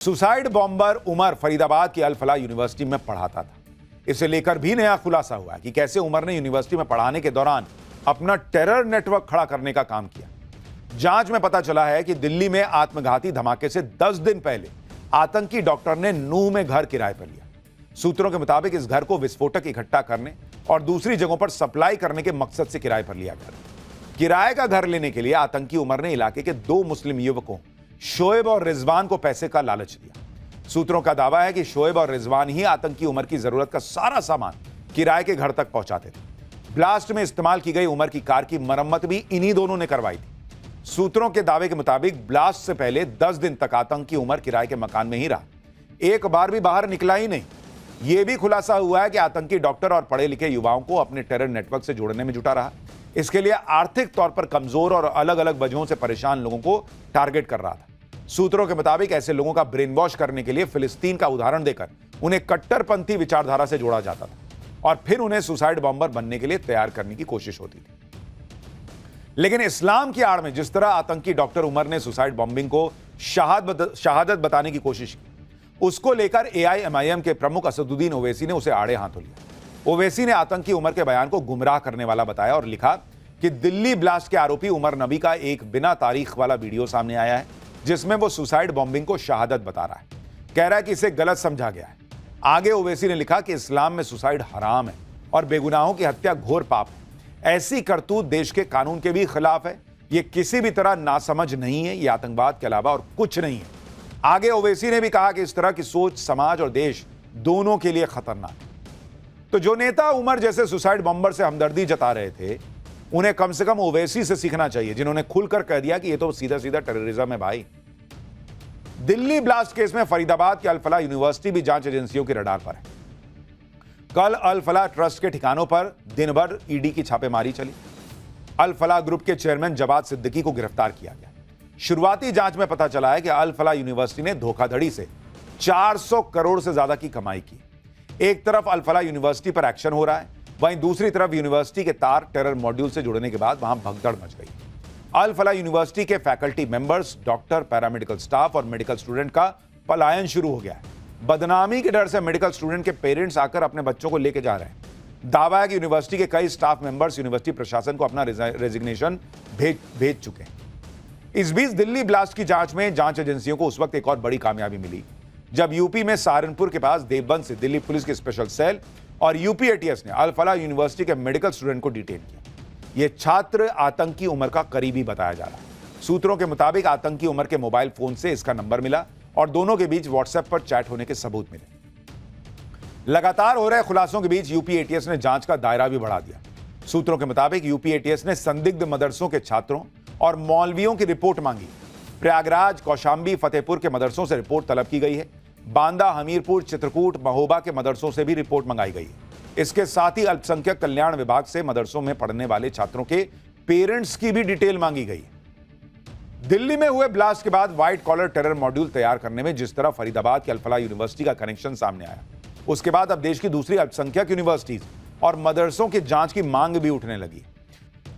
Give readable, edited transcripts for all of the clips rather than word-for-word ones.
Suicide bomber Umar Faridabad की अल फलाह university में पढ़ाता था। इसे लेकर भी नया खुलासा हुआ है कि कैसे उमर ने यूनिवर्सिटी में पढ़ाने के दौरान अपना टेरर नेटवर्क खड़ा करने का काम किया। जांच में पता चला है कि दिल्ली में आत्मघाती धमाके से 10 दिन पहले आतंकी डॉक्टर ने नूह में घर किराए पर लिया। सूत्रों के मुताबिक इस घर को विस्फोटक इकट्ठा करने और दूसरी जगहों पर सप्लाई करने के मकसद से किराए पर लिया गया। किराए का घर लेने के लिए आतंकी उमर ने इलाके के 2 मुस्लिम युवकों शोएब और रिजवान को पैसे का लालच दिया। सूत्रों का दावा है कि शोएब और रिजवान ही आतंकी उमर की जरूरत का सारा सामान किराए के घर तक पहुंचाते थे। ब्लास्ट में इस्तेमाल की गई उमर की कार की मरम्मत भी इन्हीं दोनों ने करवाई थी। सूत्रों के दावे के मुताबिक ब्लास्ट से पहले 10 दिन तक आतंकी उमर किराए के मकान में ही रहा, एक बार भी बाहर निकला ही नहीं। यह भी खुलासा हुआ है कि आतंकी डॉक्टर और पढ़े लिखे युवाओं को अपने टेरर नेटवर्क से जोड़ने में जुटा रहा। इसके लिए आर्थिक तौर पर कमजोर और अलग अलग वजहों से परेशान लोगों को टारगेट कर रहा था। सूत्रों के मुताबिक ऐसे लोगों का ब्रेन वॉश करने के लिए फिलिस्तीन का उदाहरण देकर उन्हें कट्टरपंथी विचारधारा से जोड़ा जाता था और फिर उन्हें सुसाइड बॉम्बर बनने के लिए तैयार करने की कोशिश होती थी। लेकिन इस्लाम की आड़ में जिस तरह आतंकी डॉक्टर उमर ने सुसाइड बॉम्बिंग को शहादत बताने की कोशिश की, उसको लेकर AIMIM के प्रमुख असदुद्दीन ओवैसी ने उसे आड़े हाथों लिया। ओवैसी ने आतंकी उमर के बयान को गुमराह करने वाला बताया और लिखा कि दिल्ली ब्लास्ट के आरोपी उमर नबी का एक बिना तारीख वाला वीडियो सामने आया है जिसमें वो सुसाइड बॉम्बिंग को शहादत बता रहा है। कह रहा है कि इसे गलत समझा गया है। आगे ओवैसी ने लिखा कि इस्लाम में सुसाइड हराम है और बेगुनाहों की हत्या घोर पाप है। ऐसी करतूत देश के कानून के भी खिलाफ है। ये किसी भी तरह नासमझ नहीं है, ये आतंकवाद के अलावा और कुछ नहीं है। आगे ओवैसी ने भी कहा कि इस तरह की सोच समाज और देश दोनों के लिए खतरनाक है। तो जो नेता उमर जैसे सुसाइड बॉम्बर से हमदर्दी जता रहे थे, उन्हें कम से कम ओवैसी से सीखना चाहिए, जिन्होंने खुलकर कह दिया कि यह तो सीधा सीधा टेररिज्म है भाई। दिल्ली ब्लास्ट केस में फरीदाबाद की अल फलाह यूनिवर्सिटी भी जांच एजेंसियों की रडार पर है। कल अल फलाह ट्रस्ट के ठिकानों पर दिन भर ईडी की छापेमारी चली। अल फलाह ग्रुप के चेयरमैन जवाद सिद्दीकी को गिरफ्तार किया गया। शुरुआती जांच में पता चला है कि अल फलाह यूनिवर्सिटी ने धोखाधड़ी से 400 करोड़ से ज्यादा की कमाई की। एक तरफ अल फलाह यूनिवर्सिटी पर एक्शन हो रहा है, वहीं दूसरी तरफ यूनिवर्सिटी के तार टेरर मॉड्यूल से जुड़ने के बाद वहां भगदड़ मच गई। अल फलाह यूनिवर्सिटी के faculty members, doctor, paramedical staff और मेडिकल स्टूडेंट का पलायन शुरू हो गया है। बदनामी के डर से मेडिकल स्टूडेंट के पेरेंट्स आकर अपने बच्चों को लेकर जा रहे हैं। दावा है कि यूनिवर्सिटी के कई स्टाफ मेंबर्स यूनिवर्सिटी प्रशासन को अपना रेजिग्नेशन भेज चुके हैं। इस बीच दिल्ली ब्लास्ट की जांच में जांच एजेंसियों को उस वक्त एक और बड़ी कामयाबी मिली जब यूपी में सहारनपुर के पास देवबंद से दिल्ली पुलिस की स्पेशल सेल और यूपी ATS ने अल फलाह यूनिवर्सिटी के मेडिकल स्टूडेंट को डिटेन किया। यह छात्र आतंकी उमर का करीबी बताया जा रहा है। सूत्रों के मुताबिक आतंकी उमर के मोबाइल फोन से इसका नंबर मिला और दोनों के बीच व्हाट्सएप पर चैट होने के सबूत मिले। लगातार हो रहे खुलासों के बीच यूपी ATS ने जांच का दायरा भी बढ़ा दिया। सूत्रों के मुताबिक यूपी ATS ने संदिग्ध मदरसों के छात्रों और मौलवियों की रिपोर्ट मांगी। प्रयागराज, कौशांबी, फतेहपुर के मदरसों से रिपोर्ट तलब की गई है। बांदा, हमीरपुर, चित्रकूट, महोबा के मदरसों से भी रिपोर्ट मंगाई गई है। इसके साथ ही अल्पसंख्यक कल्याण विभाग से मदरसों में पढ़ने वाले छात्रों के पेरेंट्स की भी डिटेल मांगी गई है। दिल्ली में हुए ब्लास्ट के बाद व्हाइट कॉलर टेरर मॉड्यूल तैयार करने में जिस तरह फरीदाबाद की अल फलाह यूनिवर्सिटी का कनेक्शन सामने आया, उसके बाद अब देश की दूसरी अल्पसंख्यक यूनिवर्सिटीज और मदरसों की जांच की मांग भी उठने लगी।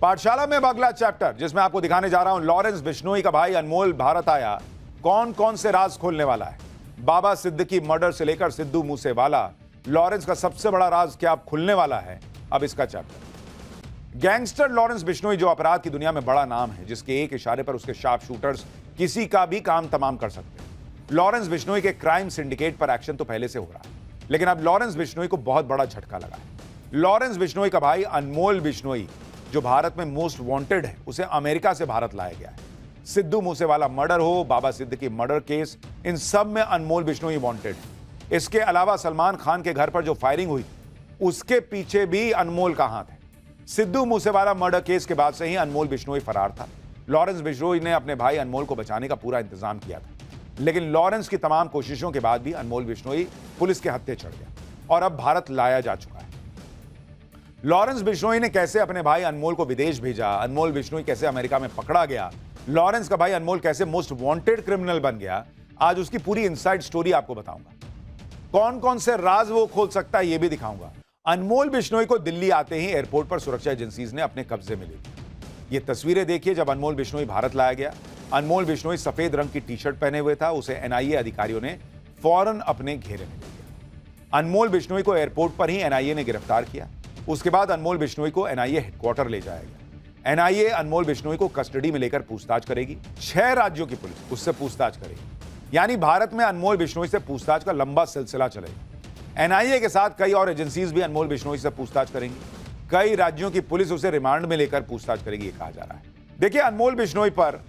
पाठशाला में अब अगला चैप्टर, जिसमें आपको दिखाने जा रहा हूं लॉरेंस बिश्नोई का भाई अनमोल भारत आया कौन कौन से राज खोलने वाला है। बाबा सिद्दीकी मर्डर से लेकर सिद्धू मूसेवाला, लॉरेंस का सबसे बड़ा राज क्या अब खुलने वाला है। अब इसका चैप्टर। गैंगस्टर लॉरेंस बिश्नोई जो अपराध की दुनिया में बड़ा नाम है, जिसके एक इशारे पर उसके शार्प शूटर्स किसी का भी काम तमाम कर सकते हैं। लॉरेंस बिश्नोई के क्राइम सिंडिकेट पर एक्शन तो पहले से हो रहा है, लेकिन अब लॉरेंस बिश्नोई को बहुत बड़ा झटका लगा है। लॉरेंस बिश्नोई का भाई अनमोल बिश्नोई जो भारत में मोस्ट वांटेड है, उसे अमेरिका से भारत लाया गया है। सिद्धू मूसेवाला मर्डर हो, बाबा सिद्दीकी मर्डर केस, इन सब में अनमोल बिश्नोई वांटेड है। इसके अलावा सलमान खान के घर पर जो फायरिंग हुई, उसके पीछे भी अनमोल का हाथ है। सिद्धू मूसेवाला मर्डर केस के बाद से ही अनमोल बिश्नोई फरार था। लॉरेंस बिश्नोई ने अपने भाई अनमोल को बचाने का पूरा इंतजाम किया था, लेकिन लॉरेंस की तमाम कोशिशों के बाद भी अनमोल बिश्नोई पुलिस के हत्थे चढ़ गया और अब भारत लाया जा चुका है। लॉरेंस बिश्नोई ने कैसे अपने भाई अनमोल को विदेश भेजा, अनमोल बिश्नोई कैसे अमेरिका में पकड़ा गया, लॉरेंस का भाई अनमोल कैसे मोस्ट वांटेड क्रिमिनल बन गया, आज उसकी पूरी इनसाइड स्टोरी आपको बताऊंगा। कौन कौन से राज वो खोल सकता है यह भी दिखाऊंगा। अनमोल बिश्नोई को दिल्ली आते ही एयरपोर्ट पर सुरक्षा एजेंसीज ने अपने कब्जे में ले लिया। ये तस्वीरें देखिए जब अनमोल बिश्नोई भारत लाया गया। अनमोल बिश्नोई सफेद रंग की टी शर्ट पहने हुए था। उसे एनआईए अधिकारियों ने फौरन अपने घेरे में ले लिया। अनमोल बिश्नोई को एयरपोर्ट पर ही एनआईए ने गिरफ्तार किया। उसके बाद अनमोल बिश्नोई को एनआईए हेडक्वार्टर ले जाया गया। एनआईए अनमोल बिश्नोई को कस्टडी में लेकर पूछताछ करेगी। 6 राज्यों की पुलिस उससे पूछताछ करेगी। यानी भारत में अनमोल बिश्नोई से पूछताछ का लंबा सिलसिला चलेगा। एनआईए के साथ कई और एजेंसीज भी अनमोल बिश्नोई से पूछताछ करेंगी। कई राज्यों की पुलिस उसे रिमांड में लेकर पूछताछ करेगी, ये कहा जा रहा है। देखिए, अनमोल बिश्नोई पर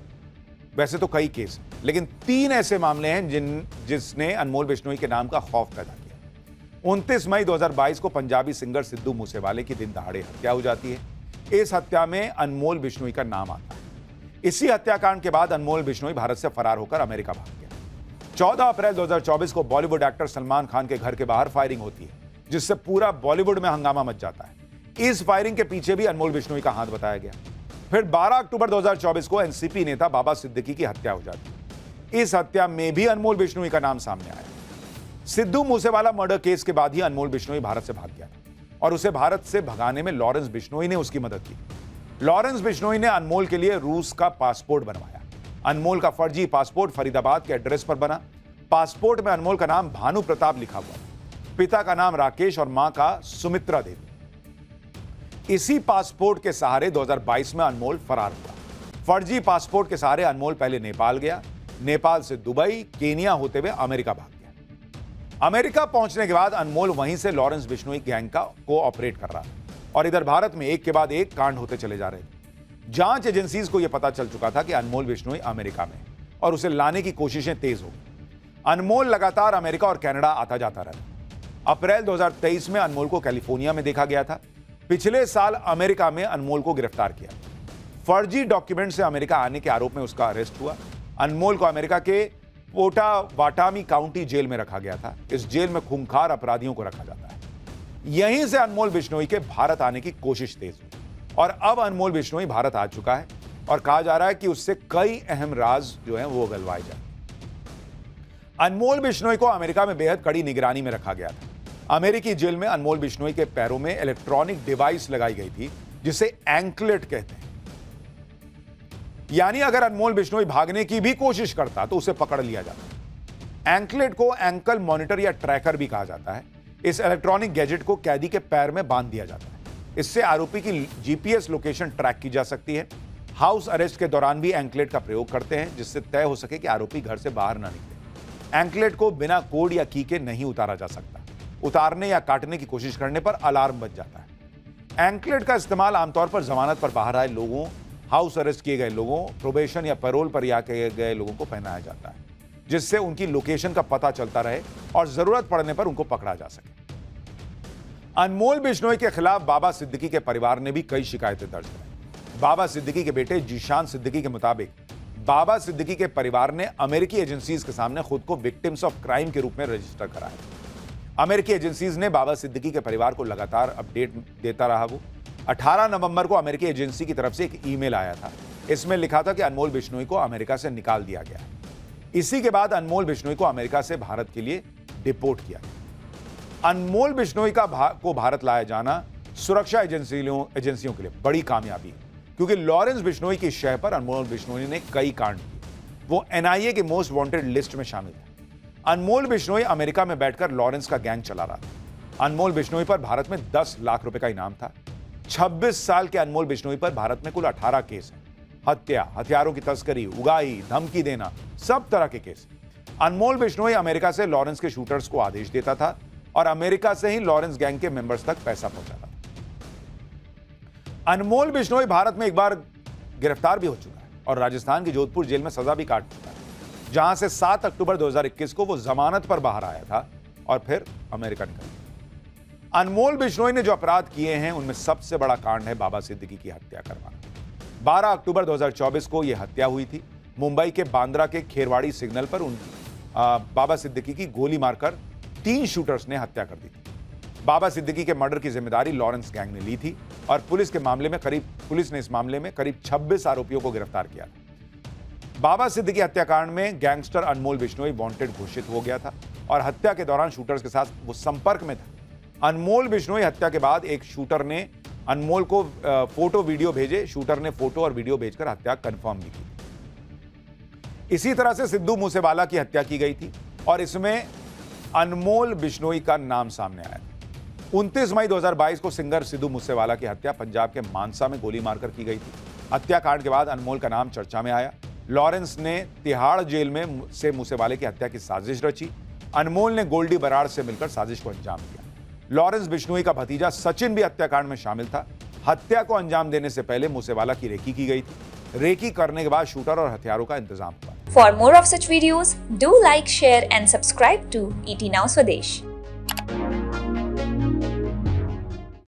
वैसे तो कई केस हैं, लेकिन 3 ऐसे मामले हैं जिसने अनमोल बिश्नोई के नाम का खौफ पैदा किया। 29 मई 2022 को पंजाबी सिंगर सिद्धू मूसेवाले की दिन दहाड़े हत्या हो जाती है। इस हत्या में अनमोल बिश्नोई का नाम आता है। इसी हत्याकांड के बाद अनमोल बिश्नोई भारत से फरार होकर अमेरिका भाग गया। 14 अप्रैल 2024 को बॉलीवुड एक्टर सलमान खान के घर के बाहर फायरिंग होती है, जिससे पूरा बॉलीवुड में हंगामा मच जाता है। इस फायरिंग के पीछे भी अनमोल बिश्नोई का हाथ बताया गया। फिर 12 अक्टूबर 2024 को एनसीपी नेता बाबा सिद्दीकी की हत्या हो जाती है। इस हत्या में भी अनमोल बिश्नोई का नाम सामने आया। सिद्धू मूसेवाला मर्डर केस के बाद ही अनमोल बिश्नोई भारत से भाग गया था और उसे भारत से भगाने में लॉरेंस बिश्नोई ने उसकी मदद की। लॉरेंस बिश्नोई ने अनमोल के लिए रूस का पासपोर्ट बनवाया। अनमोल का फर्जी पासपोर्ट फरीदाबाद के एड्रेस पर बना। पासपोर्ट में अनमोल का नाम भानु प्रताप लिखा हुआ, पिता का नाम राकेश और मां का सुमित्रा देवी। इसी पासपोर्ट के सहारे 2022 में अनमोल फरार हुआ। फर्जी पासपोर्ट के सहारे अनमोल पहले नेपाल गया, नेपाल से दुबई, केनिया होते हुए अमेरिका भाग गया। अमेरिका पहुंचने के बाद अनमोल वहीं से लॉरेंस बिश्नोई गैंग को ऑपरेट कर रहा था और इधर भारत में एक के बाद एक कांड होते चले जा रहे थे। जांच एजेंसीज को यह पता चल चुका था कि अनमोल बिश्नोई अमेरिका में और उसे लाने की कोशिशें तेज हो गई। अनमोल लगातार अमेरिका और कनाडा आता जाता रहा। अप्रैल 2023 में अनमोल को कैलिफोर्निया में देखा गया था। पिछले साल अमेरिका में अनमोल को गिरफ्तार किया। फर्जी डॉक्यूमेंट से अमेरिका आने के आरोप में उसका अरेस्ट हुआ। अनमोल को अमेरिका के पोटावाटामी काउंटी जेल में रखा गया था। इस जेल में खूंखार अपराधियों को रखा जाता है। यहीं से अनमोल बिश्नोई के भारत आने की कोशिश तेज हुई और अब अनमोल बिश्नोई भारत आ चुका है और कहा जा रहा है कि उससे कई अहम राज जो हैं वो उगलवाए जाए। अनमोल बिश्नोई को अमेरिका में बेहद कड़ी निगरानी में रखा गया था। अमेरिकी जेल में अनमोल बिश्नोई के पैरों में इलेक्ट्रॉनिक डिवाइस लगाई गई थी, जिसे एंकलेट कहते हैं। यानी अगर अनमोल बिश्नोई भागने की भी कोशिश करता तो उसे पकड़ लिया जाता। एंकलेट को एंकल मॉनिटर या ट्रैकर भी कहा जाता है। इस इलेक्ट्रॉनिक गैजेट को कैदी के पैर में बांध दिया जाता है। इससे आरोपी की जीपीएस लोकेशन ट्रैक की जा सकती है। हाउस अरेस्ट के दौरान भी एंकलेट का प्रयोग करते हैं, जिससे तय हो सके कि आरोपी घर से बाहर ना निकले। एंकलेट को बिना कोड या की के नहीं उतारा जा सकता। उतारने या काटने की कोशिश करने पर अलार्म बज जाता है। एंकलेट का इस्तेमाल आमतौर पर जमानत पर बाहर आए लोगों, हाउस अरेस्ट किए गए लोगों, प्रोबेशन या पैरोल पर या किए गए लोगों को पहनाया जाता है, जिससे उनकी लोकेशन का पता चलता रहे और जरूरत पड़ने पर उनको पकड़ा जा सके। अनमोल बिश्नोई के खिलाफ बाबा सिद्दीकी के परिवार ने भी कई शिकायतें दर्ज कराई। बाबा सिद्दीकी के बेटे जीशान सिद्दीकी के मुताबिक बाबा सिद्दीकी के परिवार ने अमेरिकी एजेंसीज के सामने खुद को विक्टिम्स ऑफ क्राइम के रूप में रजिस्टर कराया। अमेरिकी एजेंसीज ने बाबा सिद्दीकी के परिवार को लगातार अपडेट देता रहा। वो 18 नवंबर को अमेरिकी एजेंसी की तरफ से एक ईमेल आया था। इसमें लिखा था कि अनमोल बिश्नोई को अमेरिका से निकाल दिया गया। इसी के बाद अनमोल बिश्नोई को अमेरिका से भारत के लिए डिपोर्ट किया गया। अनमोल बिश्नोई को भारत लाया जाना सुरक्षा एजेंसियों के लिए बड़ी कामयाबी है, क्योंकि लॉरेंस बिश्नोई की शह पर अनमोल बिश्नोई ने कई कांड किए। वो एनआईए की मोस्ट वांटेड लिस्ट में शामिल है। अनमोल बिश्नोई अमेरिका में बैठकर लॉरेंस का गैंग चला रहा था। अनमोल बिश्नोई पर भारत में 10 लाख रुपए का इनाम था। 26 साल के अनमोल बिश्नोई पर भारत में कुल 18 केस हैं। हत्या, हथियारों की तस्करी, उगाही, धमकी देना, सब तरह के केस। अनमोल बिश्नोई अमेरिका से लॉरेंस के शूटर्स को आदेश देता था और अमेरिका से ही लॉरेंस गैंग के मेंबर्स तक पैसा पहुंचाता था। अनमोल बिश्नोई भारत में एक बार गिरफ्तार भी हो चुका है और राजस्थान की जोधपुर जेल में सजा भी काट चुका है, जहां से 7 अक्टूबर 2021 को वो जमानत पर बाहर आया था और फिर अमेरिका निकल गया। अनमोल बिश्नोई ने जो अपराध किए हैं उनमें सबसे बड़ा कांड है बाबा सिद्दीकी की हत्या करवाना। 12 अक्टूबर 2024 को यह हत्या हुई थी। मुंबई के बांद्रा के खेरवाड़ी सिग्नल पर बाबा सिद्दीकी की गोली मारकर 3 शूटर्स ने हत्या कर दी थी। बाबा सिद्दीकी के मर्डर की जिम्मेदारी लॉरेंस गैंग ने ली थी और पुलिस ने इस मामले में करीब 26 आरोपियों को गिरफ्तार किया। बाबा सिद्दीकी हत्याकांड में गैंगस्टर अनमोल बिश्नोई वांटेड घोषित हो गया था और हत्या के दौरान शूटर्स के साथ वो संपर्क में था। अनमोल बिश्नोई हत्या के बाद एक शूटर ने अनमोल को फोटो वीडियो भेजे। शूटर ने फोटो और वीडियो भेजकर हत्या कंफर्म भी की। इसी तरह से सिद्धू मूसेवाला की हत्या की गई थी और इसमें अनमोल बिश्नोई का नाम सामने आया। 29 मई 2022 को सिंगर सिद्धू मूसेवाला की हत्या पंजाब के मानसा में गोली मारकर की गई थी। हत्याकांड के बाद अनमोल का नाम चर्चा में आया। लॉरेंस ने तिहाड़ जेल में से मूसेवाले की हत्या की साजिश रची। अनमोल ने गोल्डी बराड़ से मिलकर साजिश को अंजाम दिया। लॉरेंस बिश्नोई का भतीजा सचिन भी हत्याकांड में शामिल था। हत्या को अंजाम देने से पहले मूसेवाला की रेकी की गई थी। रेकी करने के बाद शूटर और हथियारों का इंतजाम हुआ। For more of such videos, do like, share and subscribe to ET Now Swadesh.